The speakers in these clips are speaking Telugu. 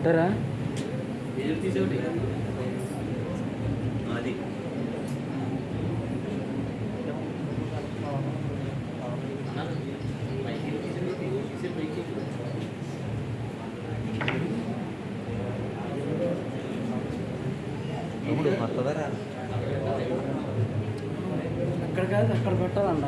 పెట్టారా అది వస్తుందరా అక్కడ కాదు అక్కడ పెట్టాలంట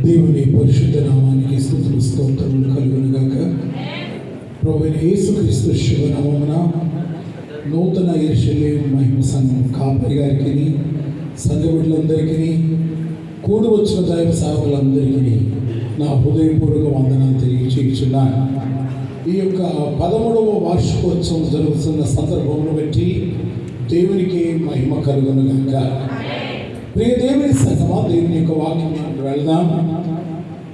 దేవుని పరిశుద్ధ నామానికి స్తుతులు స్తోత్రములు కలుగును గాక. ప్రభువైన యేసుక్రీస్తు శుభనామమున నూతన యెరూషలేము మహిమ సంఘం కాపరి గారికి, సంఘ బిడ్డలందరికీ, కూడి వచ్చిన దైవ సేవకులందరికీ నా హృదయపూర్వక వందనాలు తెలియచేయుచున్నాను. ఈ యొక్క 13వ వార్షికోత్సవం జరుగుతున్న సందర్భంలో బట్టి దేవునికి మహిమ కలుగును గాక. ప్రియ దేవుని సంగమా, దేవుని యొక్క వాక్యం వెళ్దాం.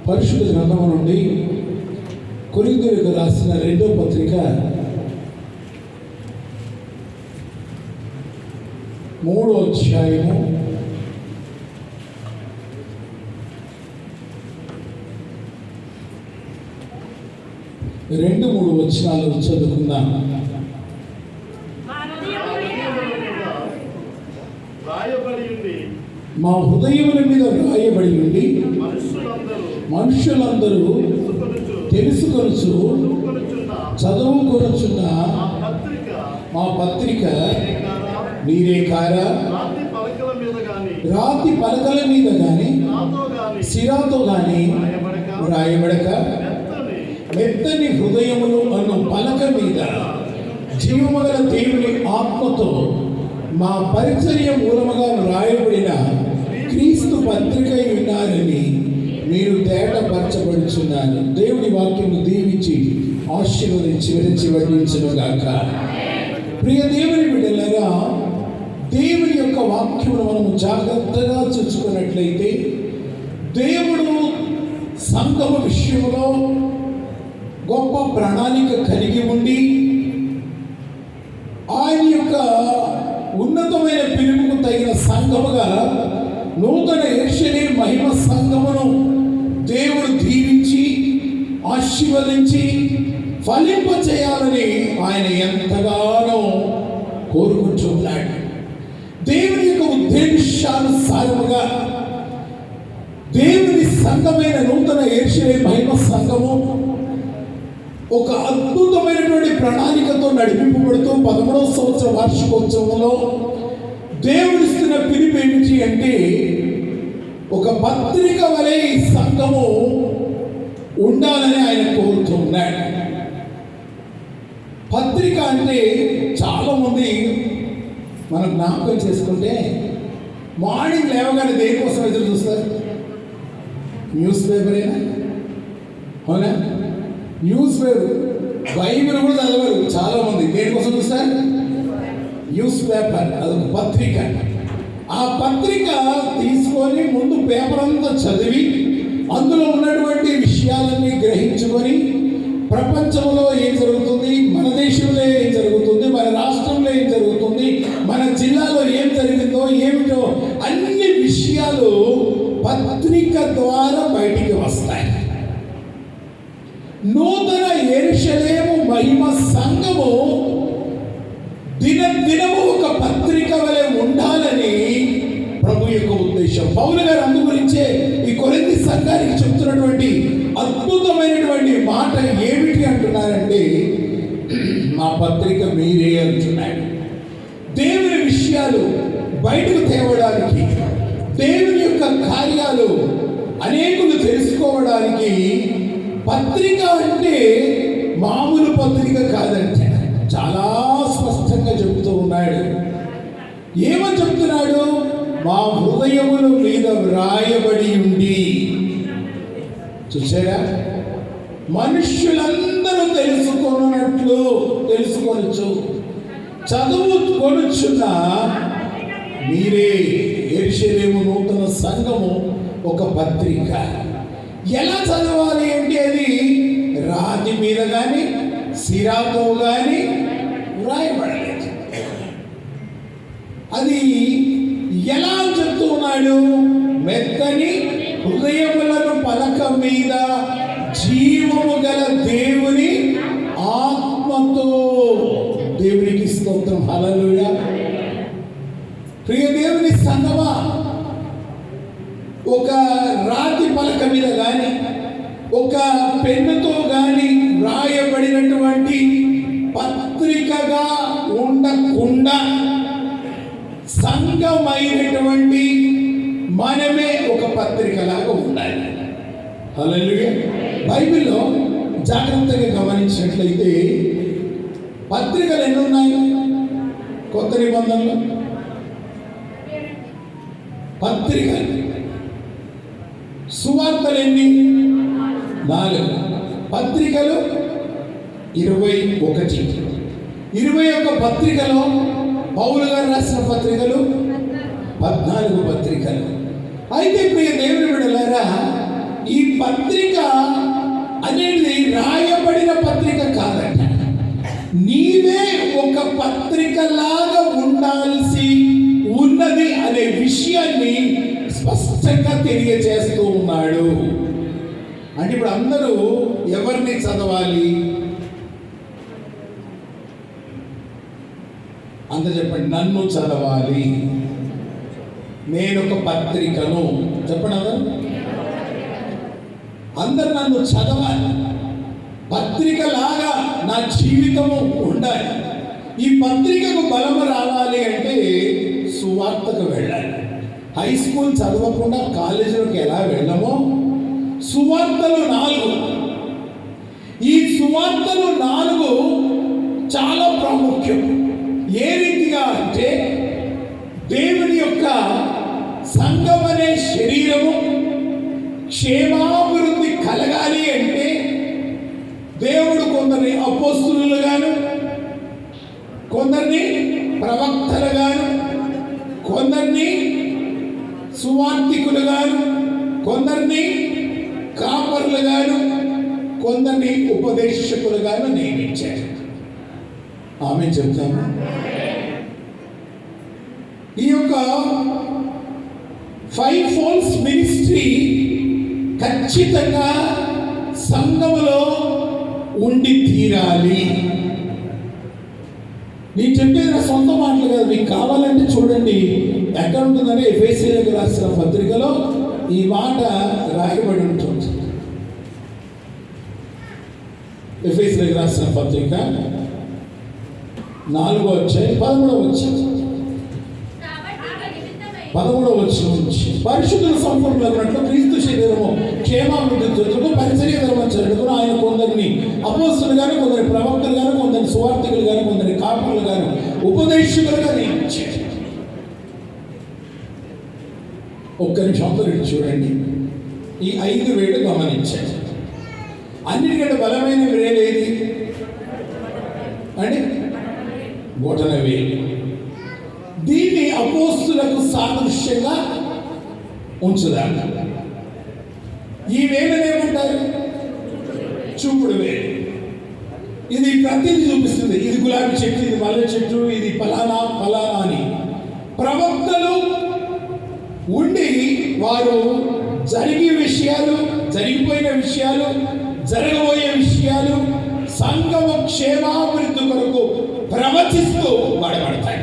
పరిశుద్ధ గ్రంథము నుండి కొరింథీయులకు రాసిన 2వ పత్రిక 3వ అధ్యాయము 2-3 వచనాలు చదువుకుందాం. మా హృదయముల మీద రాయబడి ఉండి మనుషులందరూ తెలుసుకొనుచు చదువుకొనుచున్న మా పత్రిక మీరే కారా? రాతి పలకల మీద గాని సిరాతో గాని రాయబడక మెత్తని హృదయములు అను పలక మీద జీవముగల దేవుని ఆత్మతో మా పరిచర్య మూలముగా రాయబడిన క్రీస్తు పత్రిక ఉన్నారని మీరు తేటపరచబడుచున్నారు. దేవుని వాక్యము దీవించి ఆశీర్వదించి విరచి వడ్డించునుగాక. ప్రియ దేవుని బిడ్డలారా, దేవుని యొక్క వాక్యమును మనము జాగ్రత్తగా చూసుకున్నట్లయితే దేవుడు సంఘము విషయంలో గొప్ప ప్రణాళిక కలిగి ఉండి ఆయన యొక్క ఉన్నతమైన పిలుపుకు తగిన సంఘముగా నూతన యెరూషలేము మహిమ సంఘమును దేవుడు దీవించి ఆశీర్వదించి ఫలింప చేయాలని ఆయన ఎంతగానో కోరుకుంటున్నాడు. దేవుని యొక్క ఉద్దేశానుసారముగా దేవుని సంఘమైన నూతన యెరూషలేము మహిమ సంఘము ఒక అద్భుతమైనటువంటి ప్రణాళికతో నడిపింపబడుతూ 13వ సంవత్సర వార్షికోత్సవంలో దేవుడిస్తున్న పిలుపు ఏమిటి అంటే, ఒక పత్రిక వలె ఈ సంఘము ఉండాలని ఆయన కోరుతున్నాడు. పత్రిక అంటే చాలామంది మనం జ్ఞాపకం చేసుకుంటే మార్నింగ్ లేవగానే దేనికోసం ఎదురు చూస్తారు? న్యూస్ పేపరేనా? అవునా? న్యూస్ పేపర్, బైబిల్ కూడా చదవరు చాలామంది. దేనికోసం చూస్తారు? న్యూస్ పేపర్, అదొక పత్రిక. ఆ పత్రిక తీసుకొని ముందు పేపర్ అంతా చదివి అందులో ఉన్నటువంటి విషయాలన్నీ గ్రహించుకొని ప్రపంచంలో ఏం జరుగుతుంది, మన దేశంలో ఏం జరుగుతుంది, మన రాష్ట్రంలో ఏం జరుగుతుంది, మన జిల్లాలో ఏం జరిగిందో ఏమిటో అన్ని విషయాలు పత్రిక ద్వారా బయటికి వస్తాయి. నూతన యెరూషలేము మహిమ సంఘము దినదినము ఒక పత్రిక వలె ఉండాలని ప్రభు యొక్క ఉద్దేశం. పౌలు గారు అందు గురించే ఈ కొరింథీ సంఘానికి చెప్తున్నటువంటి అద్భుతమైనటువంటి మాట ఏమిటి అంటున్నారంటే, మా పత్రిక మీరే అంటున్నాడు. దేవుని విషయాలు బయటకు తేవడానికి, దేవుని యొక్క కార్యాలు అనేకులు తెలుసుకోవడానికి పత్రిక అంటే మామూలు పత్రిక కాదంటే చాలా స్పష్టంగా చెబుతూ ఉన్నాడు. ఏమని చెప్తున్నాడు? మా హృదయముల మీద వ్రాయబడి ఉండి. చూసారా? మనుష్యులందరూ తెలుసుకొనొచ్చు చదువుకొనుచున్న మీరే యెరూషలేము నూతన సంఘము ఒక పత్రిక. ఎలా చదవాలి అంటే అది రాతి మీద కానీ సిరాతో కానీ వ్రాయబడలేదు. అది ఎలా చెప్తూ ఉన్నాడు? మెత్తని హృదయములను పలక మీద జీవము గల దేవుని ఆత్మతో. దేవునికి స్తోత్రం, హల్లెలూయా. ప్రియ దేవుని సంగమా, ఒక రాతి పలక మీద కానీ ఒక పెన్నుతో కానీ రాయబడినటువంటి పత్రికగా ఉండకుండా సంఘమైనటువంటి మనమే ఒక పత్రికలాగా ఉండాలి. హల్లెలూయా. బైబిల్లో జాగ్రత్తగా గమనించినట్లయితే పత్రికలు ఎన్ని ఉన్నాయి? కొత్త నిబంధనలో పత్రికలు, సువార్తలు ఎన్ని? 4. పత్రికలు 21. 21 పత్రికలో పౌలు గారు రాసిన పత్రికలు 14 పత్రికలు. అయితే ప్రియ దేవుని బిడ్డలారా, ఈ పత్రిక అనేది రాయబడిన పత్రిక కాదట. నీవే ఒక పత్రికలాగా ఉండాల్సి ఉన్నది అనే విషయాన్ని స్పష్టంగా తెలియజేస్తూ ఉన్నాడు. అంటే ఇప్పుడు అందరూ ఎవరిని చదవాలి? అంత చెప్పండి. నన్ను చదవాలి, నేను ఒక పత్రికను. చెప్పండి అందరు నన్ను చదవాలి, పత్రికలాగా నా జీవితము ఉండాలి. ఈ పత్రికకు బలము రావాలి అంటే సువార్తకు వెళ్ళాలి. హై స్కూల్ చదవకుండా కాలేజీలోకి ఎలా వెళ్ళమో సువార్తలు 4. ఈ సువార్తలు 4 చాలా ప్రాముఖ్యం. ఏ రీతిగా అంటే దేవుని యొక్క సంఘమనే శరీరము క్షేమాభివృద్ధి కలగాలి అంటే దేవుడు కొందరిని అపోస్తలులుగాను, కొందరిని ప్రవక్తలుగాను, కొందరిని సువార్తికులుగాను, కొందరిని కాపరులుగాను, కొందరిని ఉపదేశకులుగాను నియమించారు. ఆమె చెప్తాము. ఈ యొక్క 5 ఫోల్డ్స్ మినిస్ట్రీ ఖచ్చితంగా సంఘములో ఉండి తీరాలి. నేను చెప్పేది నా సొంత మాటలు కాదు, మీకు కావాలంటే చూడండి. ఎక్కడ ఉంటుందంటే ఎఫెసీయులకు రాసిన పత్రికలో ఈ మాట రాయబడి ఉంటుంది. ఎఫెసీయులకు రాసిన పత్రిక 4వ అధ్యాయం 13వ వచనం. 13వ వచనం నుంచి, పరిశుద్ధుల సంపూర్ణులైనట్లు క్రీస్తు శరీరము క్షేమాభివృద్ధి చెందుటకు పరిచర్య ధర్మచరణకు ఆయన కొందరిని అపోస్తలులు గాను, కొందరి ప్రవక్తలు గాను, కొందరి సువార్తికులు గాను, కొందరి కాపరులు గాను, ఉపదేశకులుగా నియమించారు. ఒక్క నిమిషం అందరూ చూడండి. ఈ 5 వేలు గమనించారు. అన్నిటికంటే బలమైన వేలు ఏది అంటే బొటన వేలు. దీన్ని అపోస్తులకు సాదృశ్యంగా ఉంచుదాం. ఈ వేలుని ఏమంటారు? చూపుడు వేలు. ఇది ప్రతిదీ చూపిస్తుంది. ఇది గులాబీ చెట్టు, ఇది మల్లె చెట్టు, ఇది ఫలానా ఫలానా అని. ప్రవక్తలు ఉండి వారు జరిగే విషయాలు, జరిగిపోయిన విషయాలు, జరగబోయే విషయాలు సంఘమ క్షేమాభివృద్ధి కొరకు ప్రవచిస్తూ వాడబడతాయి.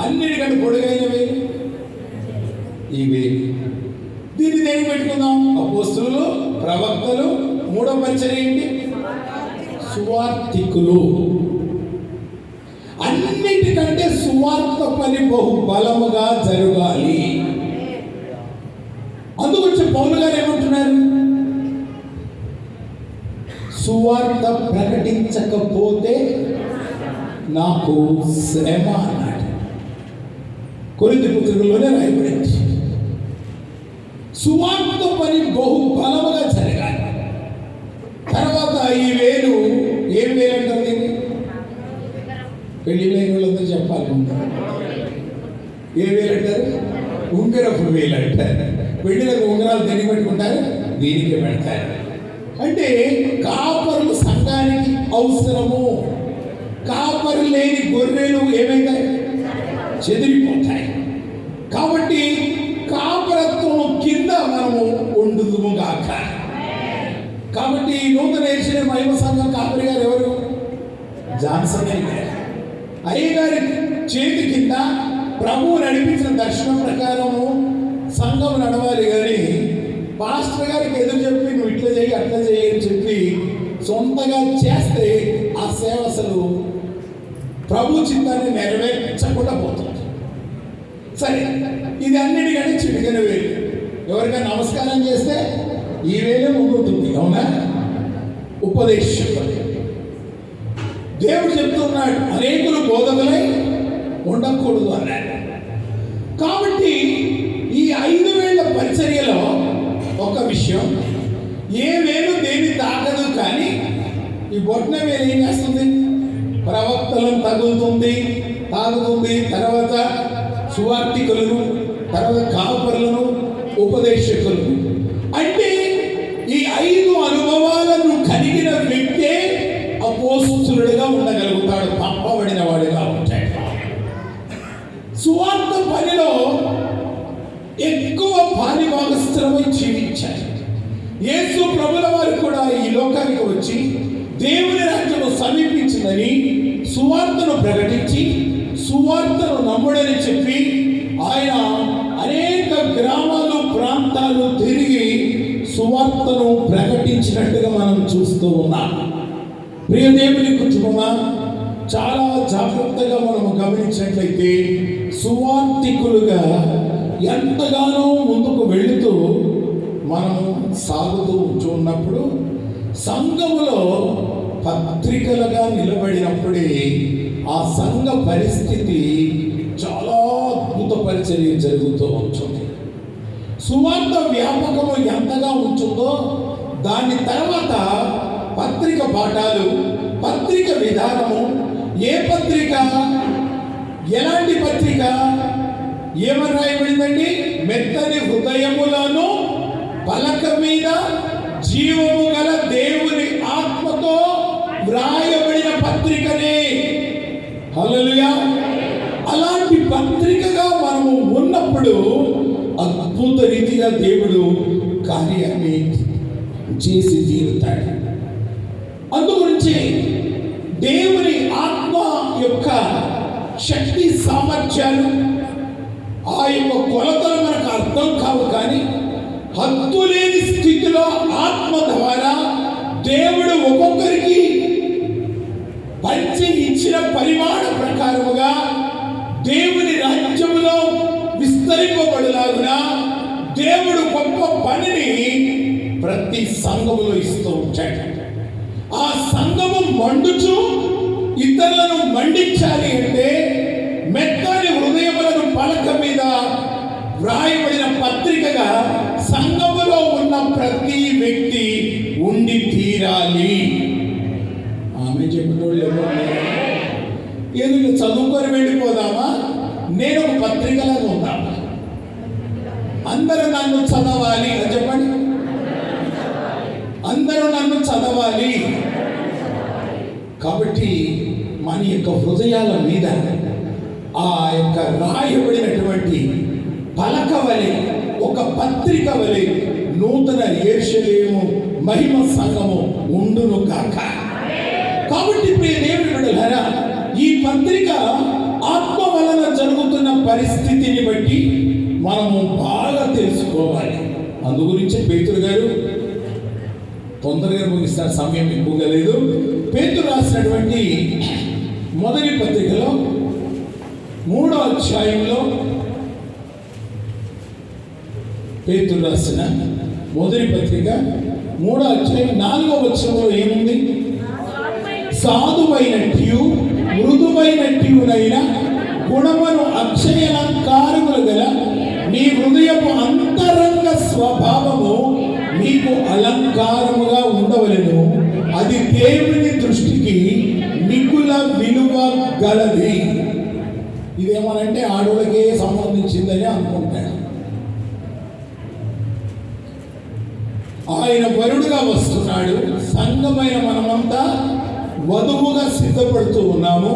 అన్నిటికంటే పొడుగైనవి ఇవి. దీన్ని దేనికి పెట్టుకుందాం? అపోస్తలులు, ప్రవక్తలు. 3వ పరిచర్య ఏంటి? సువార్తికులు. అన్నిటికంటే సువార్త పని బహు బలముగా జరగాలి. అందుకొచ్చి పౌలు గారు ఏమంటున్నారు? సువార్త ప్రకటించకపోతే నాకు శ్రమ అన్నాడు. కొరింథీ పత్రికలోనే రాయబడింది. సువార్త పని బహు బలముగా జరగాలి. తర్వాత ఈ వేలు ఏం వేలు అంటారు? దీన్ని పెళ్లి లేని వాళ్ళందరూ చెప్పాలి. ఏ వేలు అంటారు? ఉంగరపు వేలు అంటారు. పెళ్లిలకు ఉంగరాలు దేనికి పెట్టుకుంటారు? దీనికే పెడతారు. అంటే కాపరులు సంఘానికి అవసరము. కాపరి లేని గొర్రెలు ఏమైతాయి? చెదిరిపోతాయి. కాబట్టి కాపరత్వం కింద మనము ఉండుదుము గాక. కాబట్టి నూతన ఎరిచిన మహిమ సంఘం కాపరి గారు ఎవరు? జాన్సన్ అయ్యారు. అయ్యగారి చేతి కింద ప్రభువు నడిపించిన దర్శనం ప్రకారము సంఘం నడవాలి. కానీ పాస్టర్ గారికి ఎదురు చెప్పి నువ్వు ఇట్లా చేయి అట్లా చేయి అని చెప్పి సొంతగా చేస్తే ఆ సేవ అసలు ప్రభు చిత్తాన్ని నెరవేర్చకుండా పోతుంది. సరే, ఇది అన్నిటికంటే చిటికెన వేలు. ఎవరికైనా నమస్కారం చేస్తే ఈ వేలే ముందుంటుంది. అవునా? ఉపదేశకుడు దేవుడు చెప్తున్నాడు, అనేకులు బోధకులై ఉండకూడదు అన్నాడు. కాబట్టి ఈ 5 వేల పరిచర్యలో ఒక విషయం, ఏ వేలు దేని తాకదు, కానీ ఈ బొట్న వేలు ఏం చేస్తుంది? ప్రవక్తలను తాగుతుంది. తర్వాత సువార్తికులను, తర్వాత కాపరులను, ఉపదేశకులను. అంటే ఈ 5 అనుభవాలను కలిగిన వ్యక్తే అపోస్తులుడిగా ఉండగలుగుతాడు, పంపబడిన వాడిగా ఉంటాడు. సువార్త పనిలో ఎక్కువ పారిభాగస్థులమై జీవించారు. యేసు ప్రభుల వారు కూడా ఈ లోకానికి వచ్చి దేవుని రాజ్యము సమీపించిందని సువార్తను ప్రకటించి సువార్తను నమ్ముడని చెప్పి ఆయన అనేక గ్రామాలు ప్రాంతాలు తిరిగి సువార్తను ప్రకటించినట్టుగా మనం చూస్తూ ఉన్నాం. ప్రియ దేవుని కుటుంబమా, చాలా జాగ్రత్తగా మనము గమనించినట్లయితే సువార్తికులుగా ఎంతగానో ముందుకు వెళుతూ మనము సాగుతూ ఉన్నప్పుడు సంఘములో పత్రికలుగా నిలబడినప్పుడే ఆ సంఘ పరిస్థితి చాలా అద్భుత పరిచర్య జరుగుతూ ఉంటుంది. సువార్త వ్యాపకము ఎంతగా ఉంటుందో దాని తర్వాత పత్రిక పాఠాలు, పత్రిక విధానము, ఏ పత్రిక, ఎలాంటి పత్రిక, ఏమని రాయబడిందండి? మెత్తని హృదయములను పలక మీద జీవము గల దేవుని ఆత్మతో వ్రాయబడిన పత్రికనే. హల్లెలూయా! అలాంటి పత్రికగా మనము ఉన్నప్పుడు అద్భుత రీతిగా దేవుడు కార్యాన్ని చేసి తీరుతాడు. అందుగురించి దేవుని ఆత్మ యొక్క శక్తి సామర్థ్యాలు, ఆ యొక్క కొలతలు మనకు అర్థం కావు. కానీ హద్దులేని స్థితిలో ఆత్మ ద్వారా దేవుడు ఒక్కొక్కరికి పంచి ఇచ్చిన పరిమాణ ప్రకారముగా దేవుని రాజ్యములో విస్తరింపబడులాగున దేవుడు గొప్ప పనిని ప్రతి సంఘములో ఇస్తూ ఉంటాడు. ఆ సంఘము మండుచు ఇతరులను మండించాలి అంటే మెత్తని హృదయములను పలక మీద వ్రాయబడిన పత్రికగా సంఘములో ఉన్న ప్రతి వ్యక్తి ఉండి తీరాలి. ఆమె చెప్పేటోళ్ళు ఎవరు? ఏదో చదువుకొని వెళ్ళిపోదామా? నేను ఒక పత్రికలాగా ఉందామా? అందరూ నన్ను చదవాలి అని చెప్పండి. అందరూ నన్ను చదవాలి. కాబట్టి మన యొక్క హృదయాల మీద ఆ యొక్క రాయబడినటువంటి పలక వలె, ఒక పత్రిక వలె నూతన యెరూషలేము మహిమ సంఘము ఉండును కాక. కాబట్టి ప్రియ దేవుని బిడ్డలారా, ఈ పత్రిక ఆత్మ వలన జరుగుతున్న పరిస్థితిని బట్టి మనము బాగా తెలుసుకోవాలి. అందు గురించి పేతురు గారు తొందరగా ముగిస్తారు, సమయం ఎక్కువగా లేదు. పేతురు రాసినటువంటి మొదటి పత్రికలో 3వ అధ్యాయంలో, పేతురు రాసిన మొదటి పత్రిక 3వ అధ్యాయం 4వ వచనంలో ఏముంది? సాధువైనట్టు మృదువైనట్టునైన గుణమును అక్షయాలంకారములు గల నీ హృదయపు అంతరంగ స్వభావము నీకు అలంకారముగా ఉండవలెను. అది దేవుని దృష్టికి మిగుల విలువ గలది. ఇదేమనంటే ఆడోళ్ళకే సంబంధించిందని అనుకుంటాడు. ఆయన వరుడుగా వస్తున్నాడు. సంఘమైన మనమంతా వధువుగా సిద్ధపడుతూ ఉన్నాము.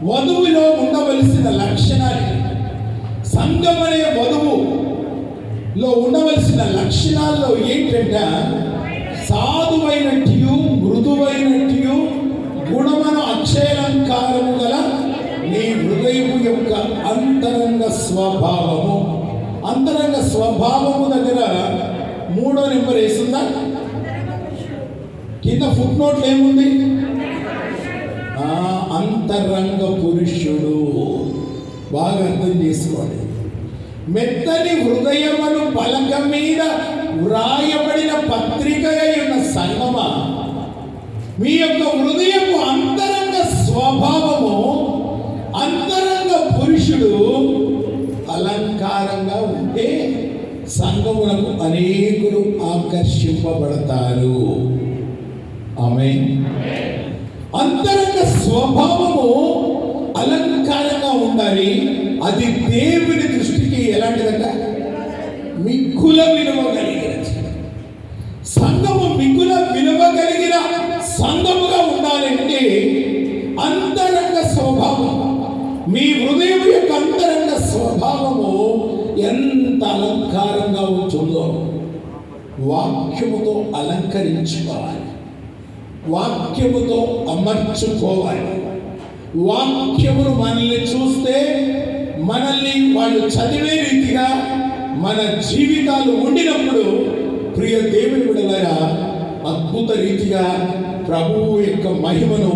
వధువులో ఉండవలసిన లక్షణాలు, సంఘం అనే వధువులో ఉండవలసిన లక్షణాల్లో ఏంటంటే సాధువైనట్టు, మృదువైనట్టు, గుణమను అక్షయలంకారము గల నీ హృదయము యొక్క అంతరంగ స్వభావము. అంతరంగ స్వభావము దగ్గర 3వ నెంబర్ వేస్తుందా? కింద ఫుట్ నోట్లు ఏముంది? అంతరంగ పురుషుడు. బాగా అర్థం చేసుకోండి. మెత్తని హృదయమును పలక మీద వ్రాయబడిన పత్రిక అయిన సంగమా, మీ యొక్క హృదయము అంతరంగ స్వభావము, అంతరంగ పురుషుడు అలంకారంగా ఉంటే సంఘమునకు అనేకులు ఆకర్షింపబడతారు. ఆమేన్. అంతరంగ స్వభావము అలంకారంగా ఉండాలి. అది దేవుని దృష్టికి ఎలాంటిదంట? మిక్కుల విలువ కలిగినది. సంఘము మిక్కుల విలువ కలిగిన సంఘముగా ఉండాలంటే అంతరంగ స్వభావం, మీ హృదయం యొక్క అంతరంగ స్వభావము ఎంత అలంకారంగా ఉంటుందో వాక్యముతో అలంకరించుకోవాలి, వాక్యముతో అమర్చుకోవాలి. వాక్యమును మనల్ని చూస్తే మనల్ని వాళ్ళు చదివే రీతిగా మన జీవితాలు ఉండినప్పుడు ప్రియ దేవుని బిడ్డలారా అద్భుత రీతిగా ప్రభువు యొక్క మహిమను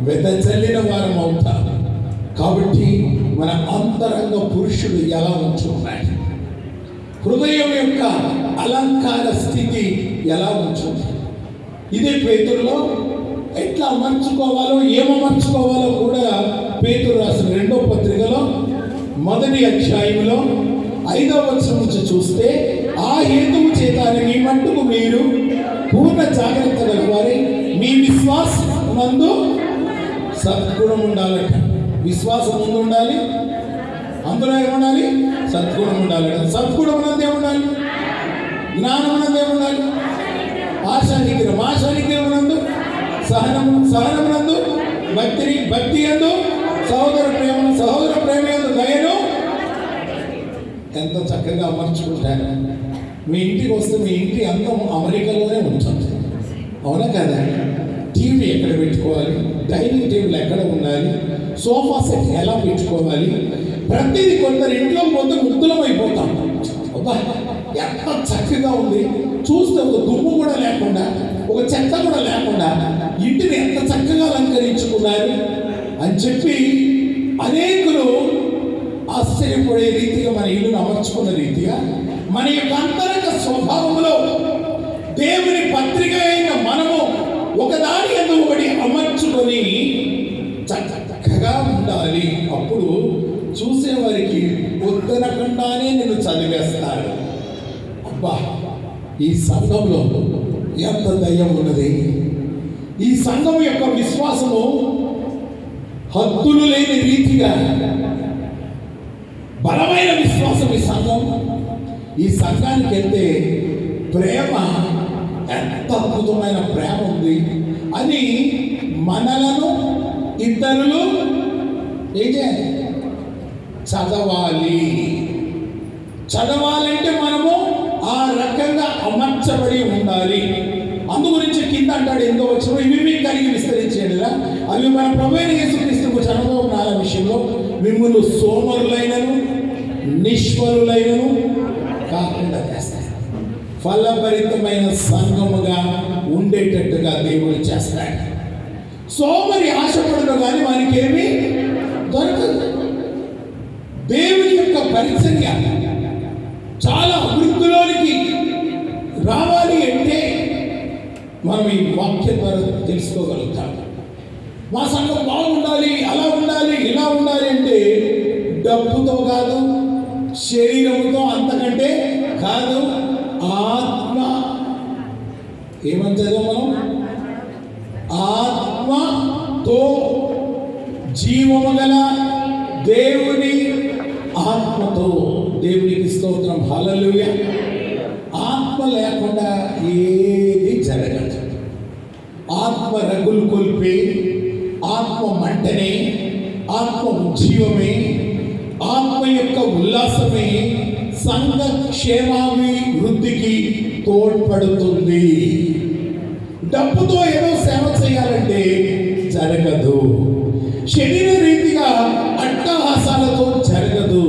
వెదజల్లిన వారం అవుతాం. కాబట్టి మన అంతరంగ పురుషుడు ఎలా ఉంటున్నాడు, హృదయం యొక్క అలంకార స్థితి ఎలా ఉంటుంది, ఇదే పేతురులో ఎట్లా అమర్చుకోవాలో, ఏమర్చుకోవాలో కూడా పేతురు రాసిన 2వ పత్రికలో 1వ అధ్యాయంలో 5వ వచనం నుంచి చూస్తే, ఆ హేతువు చేత మీ మట్టుకు మీరు పూర్ణ జాగ్రత్త గలవారై మీ విశ్వాసం నందు సద్గుణం ఉండాలట. విశ్వాసం ముందు ఉండాలి, అందులో ఏముండాలి? సద్గుణం ఉండాలట. సద్గుణం నందు ఏముండాలి? జ్ఞానం నందు ఏముండాలి? ఆశా నిగ్రహం, ఆశా నిగ్రహం నందు సహనం, సహనం నందు భక్తి, భక్తి యందు సహోదర ప్రేమ, సహోదర ప్రేమ యందు దయను. ఎంత చక్కగా అమర్చుకుంటారు. మీ ఇంటికి వస్తే మీ ఇంటి అందం అమెరికాలోనే ఉంటుంది, అవునా కదా? టీవీ ఎక్కడ పెట్టుకోవాలి, డైనింగ్ టేబుల్ ఎక్కడ ఉండాలి, సోఫా సెట్ ఎలా పెట్టుకోవాలి, ప్రతిదీ. కొందరు ఇంట్లో పోతే ముద్దులం అయిపోతాం. అబ్బా ఎంత చక్కగా ఉంది, చూస్తే ఒక దుమ్ము కూడా లేకుండా, ఒక చెత్త కూడా లేకుండా ఇంటిని ఎంత చక్కగా అలంకరించుకున్నారు అని చెప్పి అనేకులు ఆశ్చర్యపడే రీతిగా మన ఇల్లును అమర్చుకున్న రీతిగా మన యొక్క అంతరంగ స్వభావంలో దేవుని పత్రిక అయిన మనము ఒకదాని యందు ఒకటి అమర్చుకొని చక్కగా ఉండాలి. అప్పుడు చూసేవారికి వద్దనకుండానే నేను చదివేస్తాను. అబ్బా ఈ సంఘంలో ఎంత దయ్యం ఉన్నది, ఈ సంఘం యొక్క విశ్వాసము హద్దులు లేని రీతిగా బలమైన విశ్వాసం ఈ సంఘం. ఈ సంఘానికి వెళ్తే ప్రేమ ఎంత అద్భుతమైన ప్రేమ ఉంది అని మనలను ఇతరులు ఏం చేయాలి? చదవాలి. చదవాలంటే మనము ఆ రకంగా అమర్చబడి ఉండాలి. అందు గురించి కింద అంటాడు, ఎంతో వచ్చిన ఇవి మీకు కలిగి విస్తరించేదిరా, అవి మన ప్రభువైన యేసుక్రీస్తుకు అనుభవం నాల విషయంలో మిమ్ములు సోమరులైనను నిష్ఫలులైనను కాకుండా చేస్తాయి. ఫలభరితమైన సంఘముగా ఉండేటట్టుగా దేవుడు చేస్తాడు. సోమరి ఆశపడను కానీ వానికి ఏమీ దొరకదు. దేవుని యొక్క పరిచర్య చాలా అభివృద్ధిలోనికి రావాలి అంటే మనం ఈ వాక్యం ద్వారా తెలుసుకోగలుగుతాం. మా సంఘం బాగుండాలి, అలా ఉండాలి, ఇలా ఉండాలి అంటే డబ్బుతో కాదు, శరీరంతో అంతకంటే కాదు, ఆత్మ. ఏమని చదువు మనం? ఆత్మతో జీవము గల దేవుని ఆత్మతో. దేవునికి స్తోత్రం, హల్లెలూయా. ఆత్మ లేకుండా ఏది జరగదు. ఆత్మ రగులు కొల్పే, ఆత్మ మంటనే, ఆత్మ ఉజ్జీవమే, ఆత్మ యొక్క ఉల్లాసమే సంఘ క్షేమాభివృద్ధికి తోడ్పడుతుంది. డబ్బుతో ఏదో సేవ చేయాలంటే జరగదు. శరీర రీతిగా అట్టహాసాలతో జరగదు.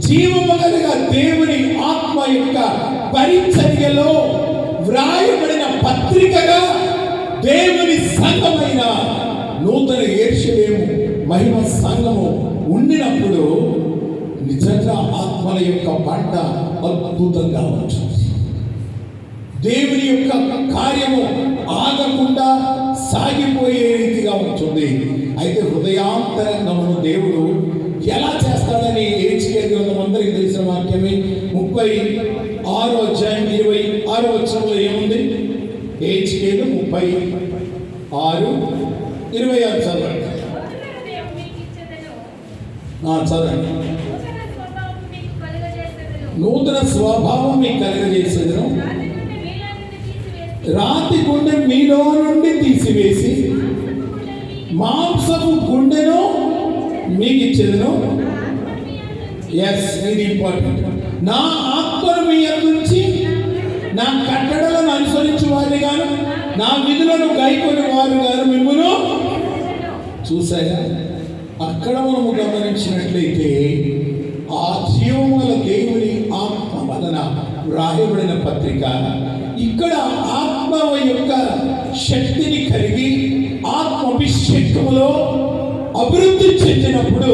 జీవముగలిగా దేవుని ఆత్మ యొక్క పరిచర్యలో వ్రాయబడిన పత్రికగా దేవుని సంఘమైన నూతన యెరూషలేము మహిమ సంఘము ఉండినప్పుడు నిజంగా ఆత్మల యొక్క పంట అద్భుతంగా ఉంటుంది. దేవుని యొక్క కార్యము ఆగకుండా సాగిపోయే రీతిగా ఉంటుంది. అయితే హృదయాంతరంగమును దేవుడు ఎలా చేస్తాడని హెచ్కేలు గ్రంథం అందరికీ తెలిసిన వాక్యమే. 36వ అధ్యాయం 26వ వచనంలో ఏముంది? హెచ్కేలు 36:26 చదవండి. చదవండి. నూతన స్వభావం మీకు కలుగజేసేదను, రాతి గుండె మీలో నుండి తీసివేసి మాంసపు గుండెను మీకు ఇచ్చేదను. ఎస్, ఇది ఇంపార్టెంట్. నా ఆత్మను మీ నుంచి నా కట్టడలను అనుసరించి వారిని గాను నా విధులను గైకొని వారు గాను మిమ్మును. చూసారా? అక్కడ మనము గమనించినట్లయితే ఆ జీవముల దేవుని ఆత్మ వలన వ్రాయబడిన పత్రిక ఇక్కడ ఆత్మ యొక్క శక్తిని కలిగి ఆత్మాభిషేకములో అభివృద్ధి చెందినప్పుడు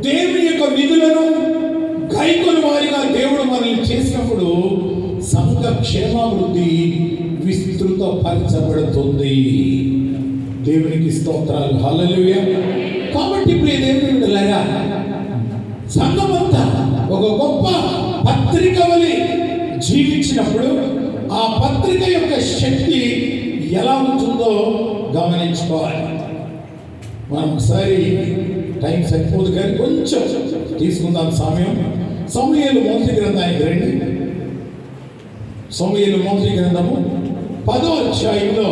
దేవుని యొక్క విధులను గైకొని వారిగా దేవుడు మనల్ని చేసినప్పుడు సంఘ క్షేమాభివృద్ధి విస్తృతపరచబడుతుంది. దేవునికి స్తోత్రాలు. హల్లెలూయా. కాబట్టి ప్రియ దేవుని బిడ్డలారా, సంఘమంతా ఒక గొప్ప పత్రిక వలె జీవించినప్పుడు ఆ పత్రిక యొక్క శక్తి ఎలా ఉంటుందో గమనించుకోవాలి. మనం ఒకసారి టైం సరిపోదు కానీ కొంచెం తీసుకుందాం సమయం. సమూయేలు మొదటి గ్రంథానికి రండి. సమూయేలు మొదటి గ్రంథము 10వ అధ్యాయంలో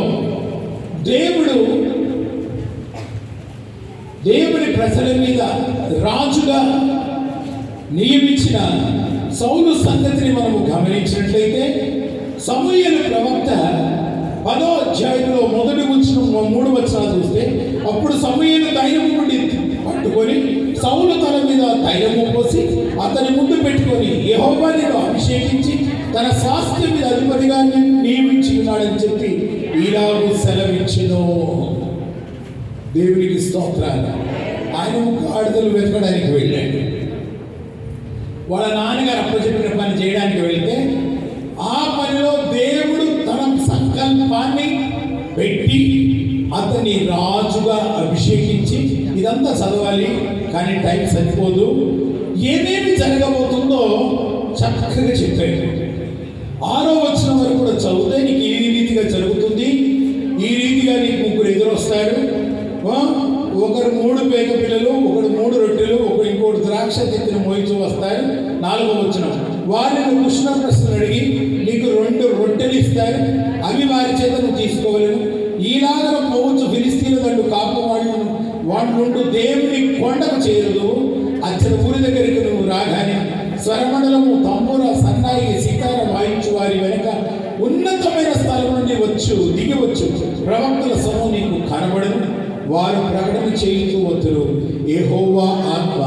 దేవుని ప్రజల మీద రాజుగా నియమించిన సౌలు సంగతిని మనము గమనించినట్లయితే సమూయేలు ప్రవక్త 10వ అధ్యాయంలో మొదటి వచ్చిన 3 వచనాలు చూస్తే, అప్పుడు సమూయేలు తైలము నుండి పట్టుకొని సౌలు తల మీద తైలము పోసి అతని ముందు పెట్టుకొని యెహోవా నిన్ను అభిషేకించి తన స్వాస్థ్యం మీద అధిపతిగా నియమించి ఉన్నాడని చెప్పి ఇలాగూ సెలవిచ్చెను. దేవునికి స్తోత్రాలు. ఆయన గాడిదలు వెతకడానికి వెళ్ళాడు. వాళ్ళ నాన్నగారు అప్పచెప్పిన పని చేయడానికి వెళ్తే ఆ పనిలో దేవుడు తన సంకల్పాన్ని పెట్టి అతన్ని రాజుగా అభిషేకించి, ఇదంతా చదవాలి కానీ టైం సరిపోదు, ఏమేమి జరగబోతుందో చక్కగా చెప్పాడు. 6వ వచనం వరకు కూడా చదివితే నీకు ఈ రీతిగా జరుగుతుంది, ఈ రీతిగా నీకు 3 ఎదురొస్తారు, ఒకరు 3 పేద పిల్లలు, ఒకడు 3 రొట్టెలు, ఒకడు ఇంకోటి ద్రాక్ష తిత్తిని మోయించు వస్తారు. 4వ వచనం, వారిని కృష్ణ ప్రశ్నలు అడిగి నీకు 2 రొట్టెలు ఇస్తారు, అవి వారి చేత నువ్వు తీసుకోలేను. ఈలాగ పోవచ్చు ఫిలిస్తీన్ల దండు కాపు వాడి నుండి దేవుని కొండకు చేరదు. అచ్చడి ఊరి దగ్గరికి నువ్వు రాగానే స్వరమండలము, తంబూర, సన్నాయి, సితార వాయించు వారి వెనక ఉన్నతమైన స్థలం నుండి దిగివచ్చు ప్రవక్తల సమూహం నీకు కనబడదు. వారు ప్రకటన చేయుతూ వద్దురు, యెహోవా ఆత్మ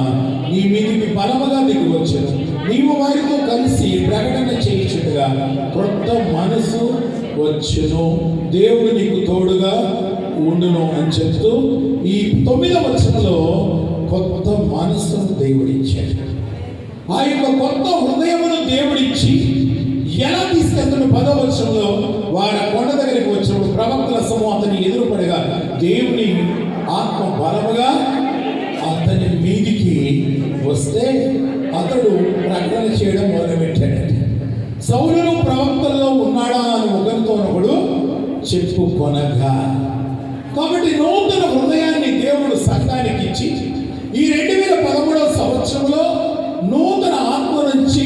నీ మీదికి బలముగా దిగివచ్చును, నీవు వారితో కలిసి ప్రకటన చేయుచుండగా క్రొత్త మనసు వచ్చును, దేవుడు నీకు తోడుగా ఉండును అని చెప్తూ ఈ 9వ వచనంలో కొత్త మనస్సును దేవుడిచ్చాడు. ఆ యొక్క కొత్త హృదయమును దేవుడిచ్చి ఎలా తీసుకెళ్తున్న 10వ వచనంలో వారి కొండ దగ్గరికి వచ్చినప్పుడు ప్రవక్తల సమూహం అతని ఎదురుపడగా దేవుని ఆత్మ బలముగా అతని మీదికి వస్తే అతడు ప్రకటన చేయడం మొదలుపెట్టాడు. సౌలును ప్రవక్తల్లో ఉన్నాడా అని ఒకరితోనొకడు చెప్పుకొనగా. కాబట్టి నూతన హృదయాన్ని దేవుడు సంఘానికి ఇచ్చి ఈ 2013వ సంవత్సరంలో నూతన ఆత్మ నుంచి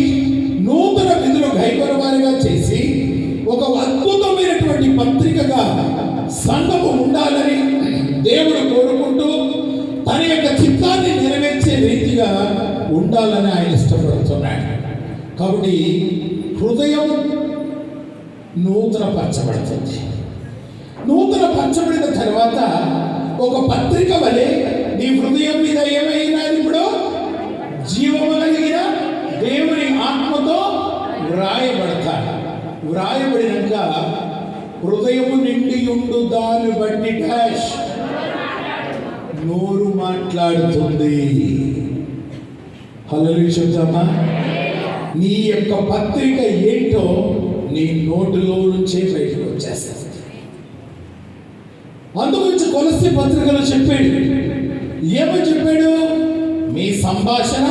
నూతన విధులు గైకొనవారిగా చేసి ఒక అద్భుతమైనటువంటి పత్రికగా సంఘము ఉండాలని దేవుడు కోరుకుంటూ తన యొక్క చిత్తాన్ని నెరవేర్చే రీతిగా ఉండాలని ఆయన ఇష్టపడుతున్నాడు. కాబట్టి హృదయం నూతనపరచబడుతుంది. నూతనపరచబడిన తర్వాత ఒక పత్రిక వలె నీ హృదయం మీద ఏమైనా ఇప్పుడు జీవము కలిగిన దేవుని ఆత్మతో వ్రాయబడతాడు. వ్రాయబడినాక హృదయము నిండి ఉండు దాన్ని బట్టి డాష్ నోరు మాట్లాడుతుంది. హల్లెలూయా చెప్తామా? నీ యొక్క పత్రిక ఏంటో నీ నోటిలో నుంచే బయటకు వచ్చేస్తుంది. అందుగురించి కొలస్సీ పత్రికలో చెప్పాడు, ఏమని చెప్పాడు? మీ సంభాషణ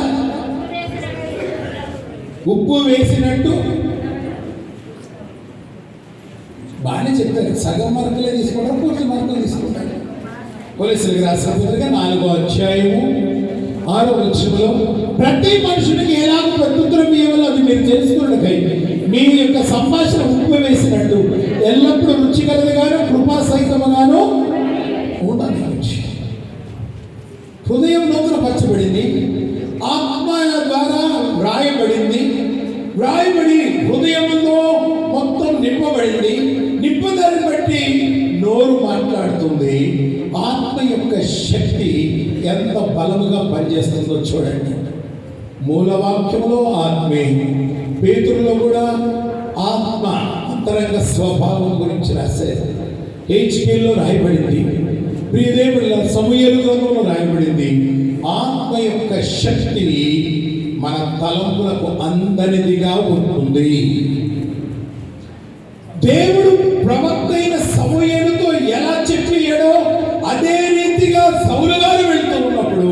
ఉప్పు వేసినట్టు. బాగానే చెప్తారు, సగం మార్కులే తీసుకుంటారు, పూర్తి మార్కులు తీసుకుంటారు. కొలస్సీలకు రాసిన పత్రిక 4వ అధ్యాయము 6వ వచనంలో ప్రతి మనుషునికి ఎలాగో ప్రత్యుత్తరం ఇవ్వాలో అది మీరు తెలుసుకున్నకై మీ యొక్క సంభాషణ ఉప్పు వేసినట్టు ఎల్లప్పుడూ రుచికరగాను కృపాసహితముగాను ఉండాలి. హృదయం నూతనపరచబడింది, ఆత్మ ద్వారా వ్రాయబడింది. వ్రాయబడి హృదయంలో మొత్తం నింపబడింది. నింపదాన్ని బట్టి నోరు మాట్లాడుతుంది. ఆత్మ యొక్క శక్తి ఎంత బలముగా పనిచేస్తుందో చూడండి. మూలవాక్యంలో ఆత్మే, పేతురులో కూడా ఆత్మ అంతరంగ స్వభావం గురించి రాశారు. హెచ్కేల్లో రాయబడింది, ప్రియదేవుల సమూయేలు గ్రంథంలో రాయబడింది. ఆత్మ యొక్క శక్తి మన తలంపులకు అందనిదిగా ఉంటుంది. దేవుడు ప్రవక్త అయిన సమూయేలుతో ఎలా చెప్పాడో అదే రీతిగా సౌలు గారు వెళ్తూ ఉన్నప్పుడు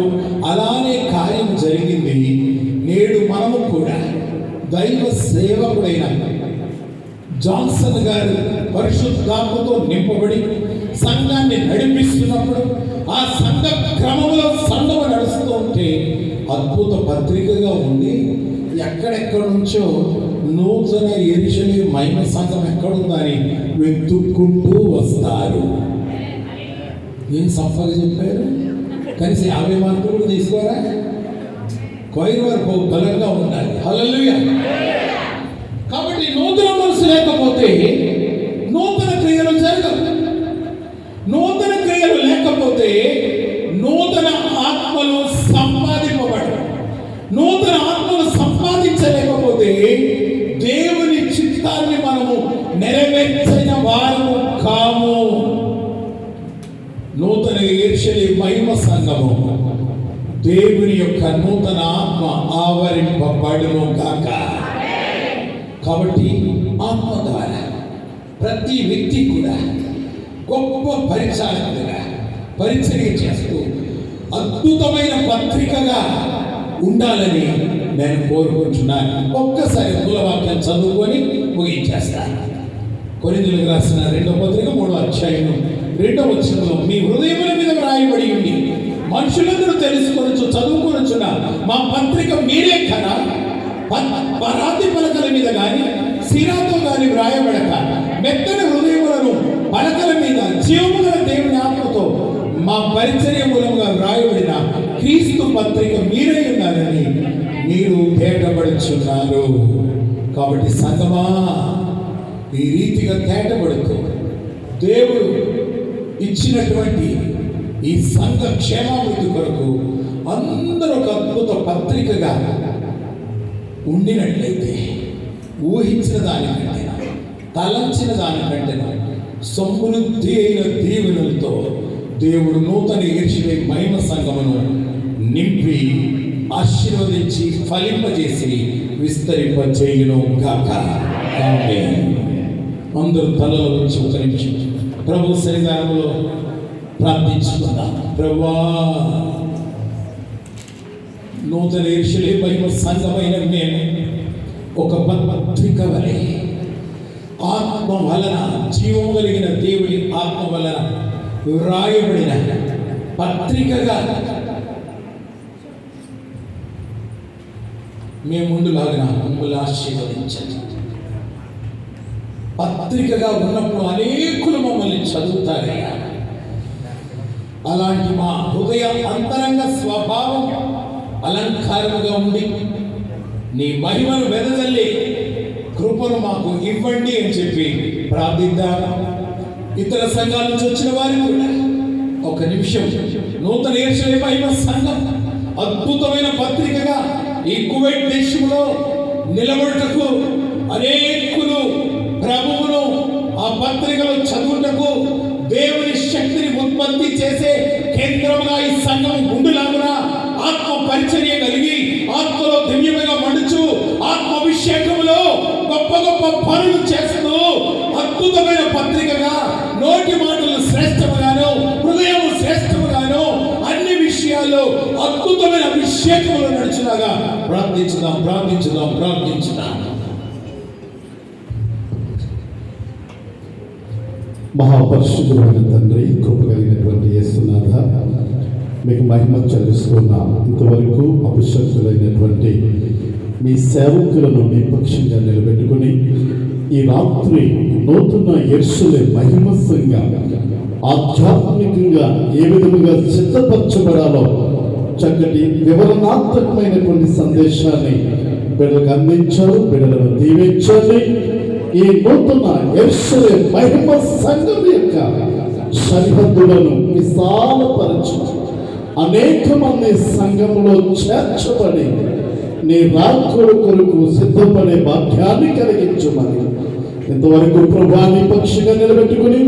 అలానే కార్యం జరిగింది. నేడు మనము కూడా దైవ సేవకుడైన జాన్సన్ గారు పరిశుద్ధాత్మతో నింపబడి సంఘాన్ని నడిపిస్తున్నప్పుడు ఆ సంఘ క్రమంలో సంఘం నడుస్తూ ఉంటే అద్భుత పత్రికగా ఉండి ఎక్కడెక్కడ నుంచో నూతన యెరూషలేము మహిమ సంఘం ఎక్కడుందని వెతుక్కుంటూ వస్తారు. ఏం సంపద చెప్పారు? కనీసం 50 మార్కులు కూడా తీసుకోరా? కొయ్య వరకు బలంగా ఉండాలి. హల్లెలూయా. కాబట్టి నూతన మనసు లేకపోతే నూతన క్రియలు జరగవు. నూతన క్రియలు లేకపోతే నూతన ఆత్మలు సంపాదింపబడవు. నూతన ఆత్మలు సంపాదించలేకపోతే దేవుని చిత్తాన్ని మనము నెరవేర్చిన వారము కాము. నూతన యెరూషలేము మహిమ సంఘము దేవుని యొక్క నూతన ఆత్మ ఆవరింపబడును గాక. కాబట్టి ఆత్మ ద్వారా ప్రతి వ్యక్తి కూడా గొప్ప పరిచారకులుగా పరిచర్య చేస్తూ అద్భుతమైన పత్రికగా ఉండాలని నేను కోరుకుంటున్నాను. ఒక్కసారి మూలవాక్యం చదువుకొని ముగించేస్తాను. కొరింథీయులకు రాసిన 2వ పత్రిక 3వ అధ్యాయం 2వ వచనంలో మీ హృదయముల మీద వ్రాయబడి ఉండి మనుషులందరూ తెలుసుకొనొచ్చు చదువుకొనొచ్చున మా పత్రిక మీరే కదా, పరాతి పలకల మీద కానీ సిరాతో కానీ వ్రాయబడక మెత్తని హృదయములను పలకల మీద జీవము గల దేవుని ఆత్మతో మా పరిచర్య మూలముగా వ్రాయబడిన క్రీస్తు పత్రిక మీరే ఉన్నారని మీరు తేటపడుచున్నారు. కాబట్టి సంగమా ఈ రీతిగా తేటపడుతూ దేవుడు ఇచ్చినటువంటి ఈ సంఘ క్షేమాభివృద్ధి కొరకు అందరూ ఒక అద్భుత పత్రికగా ఉండినట్లయితే ఊహించిన దానికంటే తలంచిన దానికంటే సమృద్ధి అయిన దీవెనలతో దేవుడు నూతన యెరూషలేము మహిమ సంఘమును నింపి ఆశీర్వదించి ఫలింపజేసి విస్తరింపజేయును గాక. ఆమేన్. అందరూ తలలో వచ్చి ఒక నిమిషం ప్రభు సన్నిధానంలో ప్రార్థించుకుందాం. ప్రభువా, నూతన యెరూషలేము మహిమ సంఘమైన మేము ఒక పత్రిక వలె ఆత్మ వలన జీవము కలిగిన దేవుని ఆత్మ వలన వ్రాయబడిన పత్రికగా మేము ముందులాగా మమ్మల్ని ఆశీర్వదించండి. పత్రికగా ఉన్నప్పుడు అనేకులు మమ్మల్ని చదువుతారయ్యా. అలాంటి మా హృదయ అంతరంగ స్వభావం అలంకారముగా ఉండి నీ మహిమను వెదజల్లి కృపను మాకు ఇవ్వండి అని చెప్పి ప్రార్థిద్దాం. ఇతర సంఘాల నుంచి వచ్చిన వారు కూడా ఒక నిమిషం నూతన యెరూషలేము మహిమ సంఘం అద్భుతమైన పత్రికగా ఈ కువైట్ దేశంలో నిలబడుటకు అనేకులు ప్రభువును ఆ పత్రికలో చదువుటకు దేవుని శక్తిని ఉత్పత్తి చేసే కేంద్రంగా ఈ సంఘం ఉండులాగున ఆత్మ పరిచర్య కలిగి ఆత్మలో దివ్యమైన మడుచు ఆత్మాభిషేకంలో గొప్ప గొప్ప పనులు చేస్తూ అద్భుతమైన పత్రికగా నోటి మాటలు శ్రేష్టముగాను హృదయము శ్రేష్టముగాను అన్ని విషయాల్లో అద్భుతమైన అభిషేకములు నడుచులాగా ప్రార్థించుదాం ప్రార్థించుదాం ప్రార్థించుదాం. మహాపరిశుద్ధుడైన తండ్రి, కృప కలిగినటువంటి యేసునాథ, మీకు మహిమ చెల్లిస్తున్నా. ఇంతవరకు అభిషక్తులైనటువంటి మీ సేవకులను మీ పక్షంగా నిలబెట్టుకుని ఈ రాత్రి నూతన యెరూషలేము మహిమ సంఘం ఆధ్యాత్మికంగా ఏ విధముగా సిద్ధపరచబడాలో చక్కటి వివరణాత్మకమైనటువంటి సందేశాన్ని బిడ్డలకు అందించారు. బిడ్డలను దీవించండి. ఈ నూతన యెరూషలేము మహిమ సంఘం యొక్క సరిహద్దులను విశాలపరచు అనేక మంది సంఘంలో చేర్చబడి నీ రాజ్యం కొరకు సిద్ధపడే భాగ్యాన్ని కలిగించమని ఇంతవరకు ప్రభాని పక్షిగా నిలబెట్టుకుని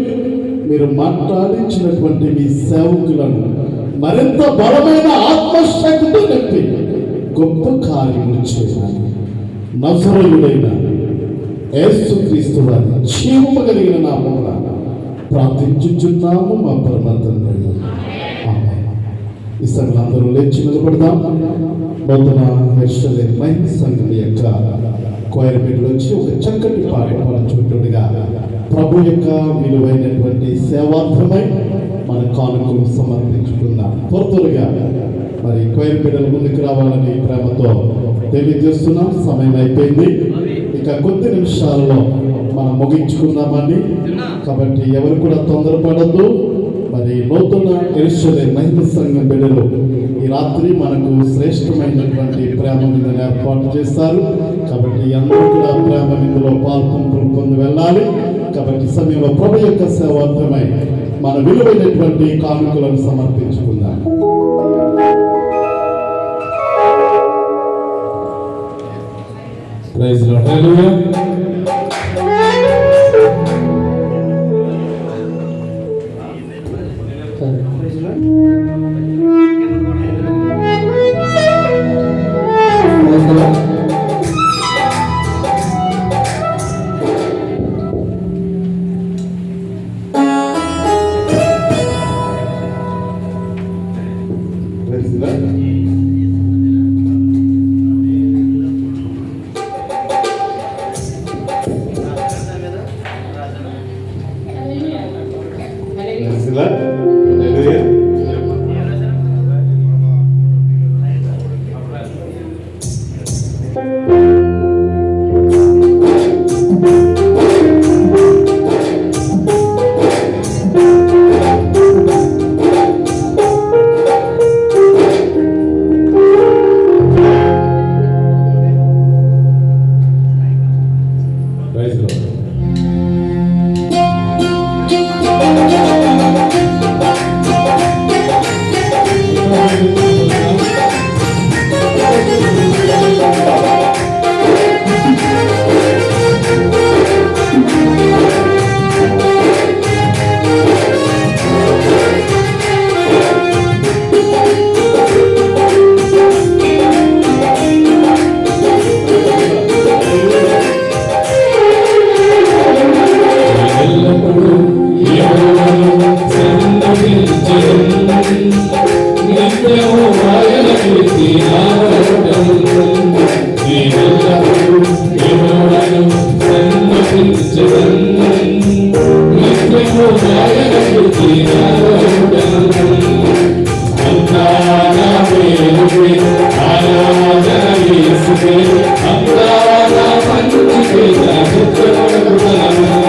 మీరు మాట్లాడించినటువంటి మీ సేవకులను మరింత బలమైన ఆత్మశక్తితో నింపి గొప్ప కార్యములు చేయాలి. నజరేయుడైన యేసుక్రీస్తు వారి జీవము కలిగిన నామమున ప్రార్థించుచున్నాము మా పరమ తండ్రి. ఆమేన్. ఈ సంఘంలో లేచి నిలబడదాం. నూతన యెరూషలేము మహిమ సంఘం యొక్క క్వైర్ మీదలోంచి ఒక చక్కటి పాట పాడుచుంటుండగా ప్రభు యొక్క విలువైనటువంటి సేవార్థమై మన కానుకలు సమర్పించుకుందాం. త్వరగా మరి క్వైర్ బిడ్డల ముందుకు రావాలని ప్రేమతో తెలియజేస్తున్నాం. సమయం అయిపోయింది. ఇక కొద్ది నిమిషాల్లో మనం ముగించుకుందామని. కాబట్టి ఎవరు కూడా తొందరపడద్దు. మరి నూతన యెరూషలేము మహిమ సంఘం బిడ్డలు ఈ రాత్రి మనకు శ్రేష్టమైనటువంటి ప్రేమ విందును ఏర్పాటు చేస్తారు. కాబట్టి అందరూ కూడా ప్రేమ విందులో పొంది వెళ్ళాలి. కాబట్టి సమయంలో ప్రభు యొక్క సేవార్థమై మన విలువైనటువంటి కానుకలను సమర్పించుకుందాం. Praise lord. హల్లెలూయా. I'm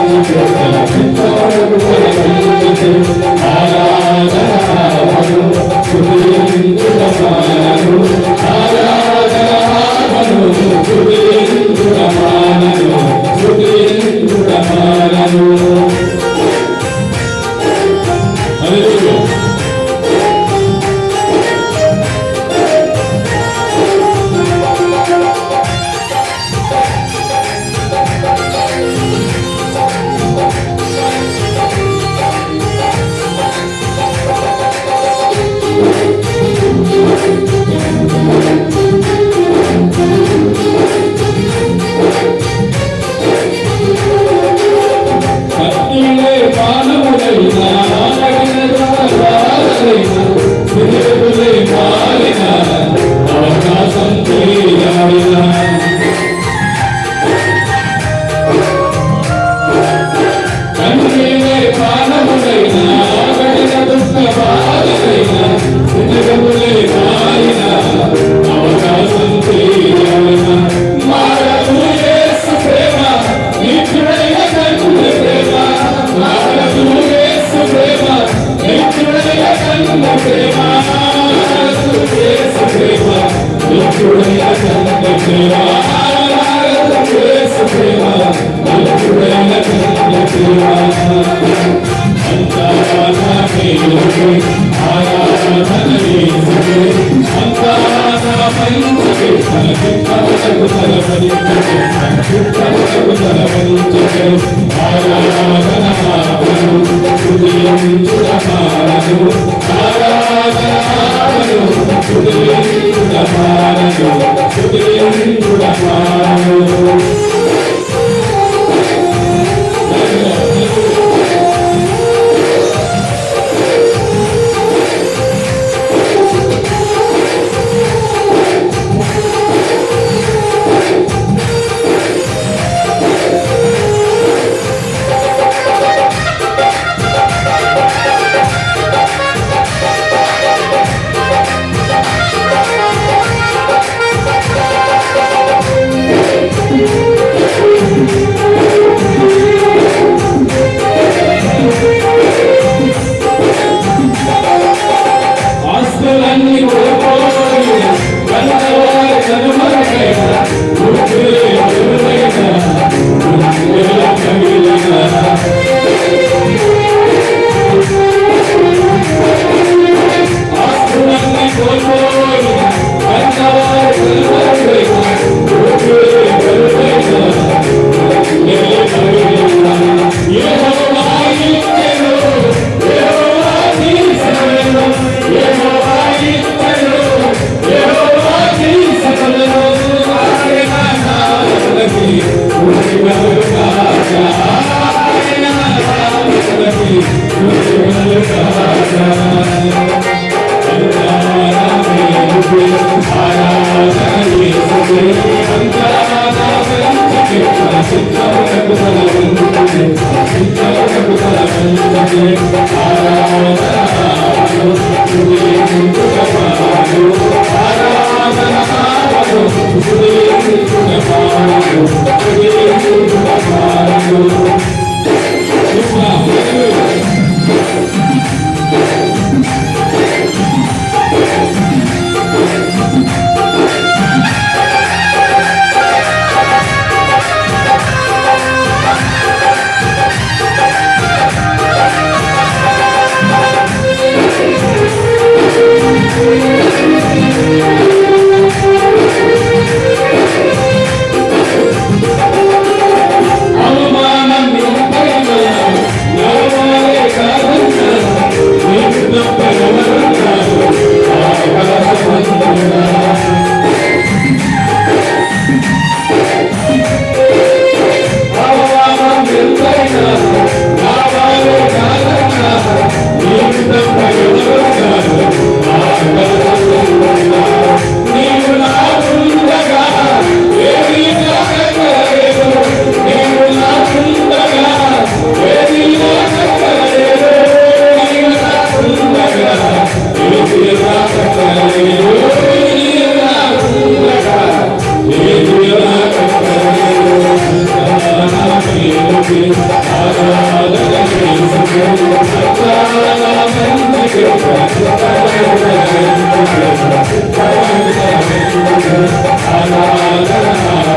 ఆరాధన